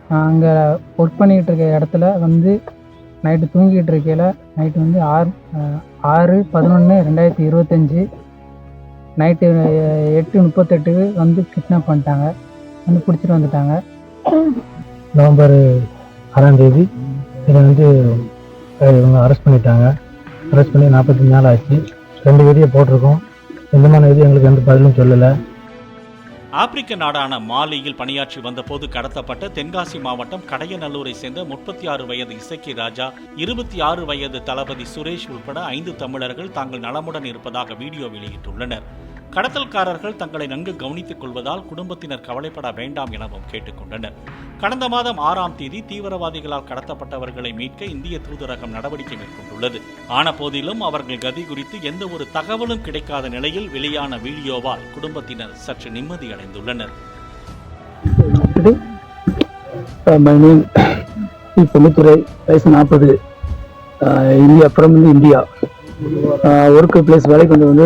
நான் அங்கே ஒர்க் பண்ணிக்கிட்டு இருக்க இடத்துல வந்து நைட்டு தூங்கிட்டு இருக்கையில் நைட்டு வந்து 6/11/2025 நைட்டு 8:38 வந்து கிட்னாப் பண்ணிட்டாங்க, வந்து பிடிச்சிட்டு வந்துட்டாங்க. நவம்பர் 6ஆம் தேதி இதை வந்து இவங்க அரெஸ்ட் பண்ணிட்டாங்க. அரெஸ்ட் பண்ணி 45 நாள் ஆச்சு. 2 வீடியோ போட்டிருக்கோம். எந்தமான இது எங்களுக்கு எந்த பதிலும் சொல்லலை. ஆப்பிரிக்க நாடான மாலியில் பணியாற்றி வந்தபோது கடத்தப்பட்ட தென்காசி மாவட்டம் கடையநல்லூரை சேர்ந்த 36 வயது இசக்கி ராஜா, 26 வயது தளபதி சுரேஷ் உட்பட 5 தமிழர்கள் தாங்கள் நலமுடன் இருப்பதாக வீடியோ வெளியிட்டுள்ளனர். கடத்தல்காரர்கள் தங்களை நன்கு கவனித்துக் கொள்வதால் குடும்பத்தினர் கவலைப்பட வேண்டாம் எனவும் கேட்டுக்கொண்டனர். கடந்த மாதம் 6ஆம் தேதி தீவிரவாதிகளால் கடத்தப்பட்டவர்களை மீட்க இந்திய தூதரகம் நடவடிக்கை மேற்கொண்டுள்ளது. ஆன போதிலும் அவர்கள் கதி குறித்து எந்த ஒரு தகவலும் கிடைக்காத நிலையில் வெளியான வீடியோவால் குடும்பத்தினர் சற்று நிம்மதி அடைந்துள்ளனர். வயசு 40, இந்தியா ஒர்க் பிளேஸ் வேலைக்கு வந்து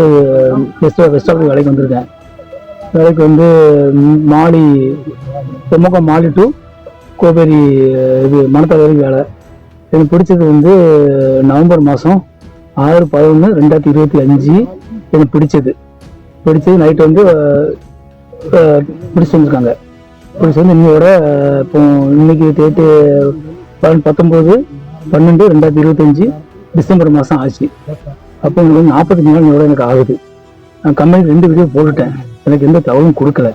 வெஸ்ட் ஆஃபீஸ் வேலைக்கு வந்திருக்கேன். வேலைக்கு வந்து மாலி டு கோபேரி இது மணத்தால் வரைக்கும் வேலை. எனக்கு பிடிச்சது வந்து நவம்பர் மாதம் 6/11/2025 எனக்கு பிடிச்சது நைட்டு வந்து பிடிச்சி வந்துருக்காங்க. பிடிச்சி வந்து இன்னையோட இப்போ இன்னைக்கு டேட்டு 19/12/2025 டிசம்பர் மாதம் ஆச்சு. அப்போ எனக்கு வந்து 45 நாள் எவ்வளோ எனக்கு ஆகுது. நான் கம்பெனிக்கு 2 வீடியோ போட்டுட்டேன். எனக்கு எந்த தகவலும் கொடுக்கல.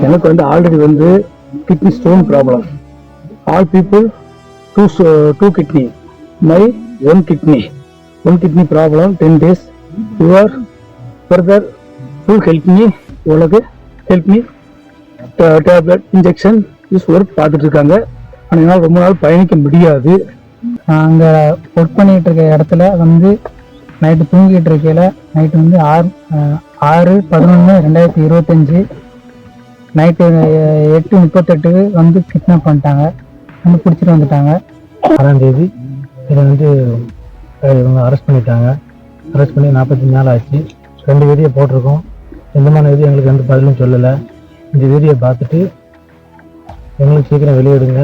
எனக்கு வந்து ஆல்ரெடி வந்து kidney stone problem. All people two kidney, my one kidney problem 10 days. Your further full help me tablet injection use work பார்த்துட்டு இருக்காங்க. ஆனால் என்னால் ரொம்ப நாள் பயணிக்க முடியாது. நான் அங்கே ஒர்க் பண்ணிகிட்டு இருக்க இடத்துல வந்து நைட்டு தூங்கிட்டு இருக்கையில் நைட்டு வந்து 6/11/2025 நைட்டு 8:38 வந்து கிட்னாப் பண்ணிட்டாங்க, வந்து பிடிச்சிட்டு வந்துட்டாங்க. 6ஆம் தேதி இதை வந்து இவங்க அரெஸ்ட் பண்ணிட்டாங்க. அரெஸ்ட் பண்ணி 45 நாள் ஆச்சு. 2 வீடியோ போட்டிருக்கோம். எந்தமான இது எங்களுக்கு எந்த பதிலும் சொல்லலை. இந்த வீடியோ பார்த்துட்டு எங்களுக்கு சீக்கிரம் வெளியிடுங்க.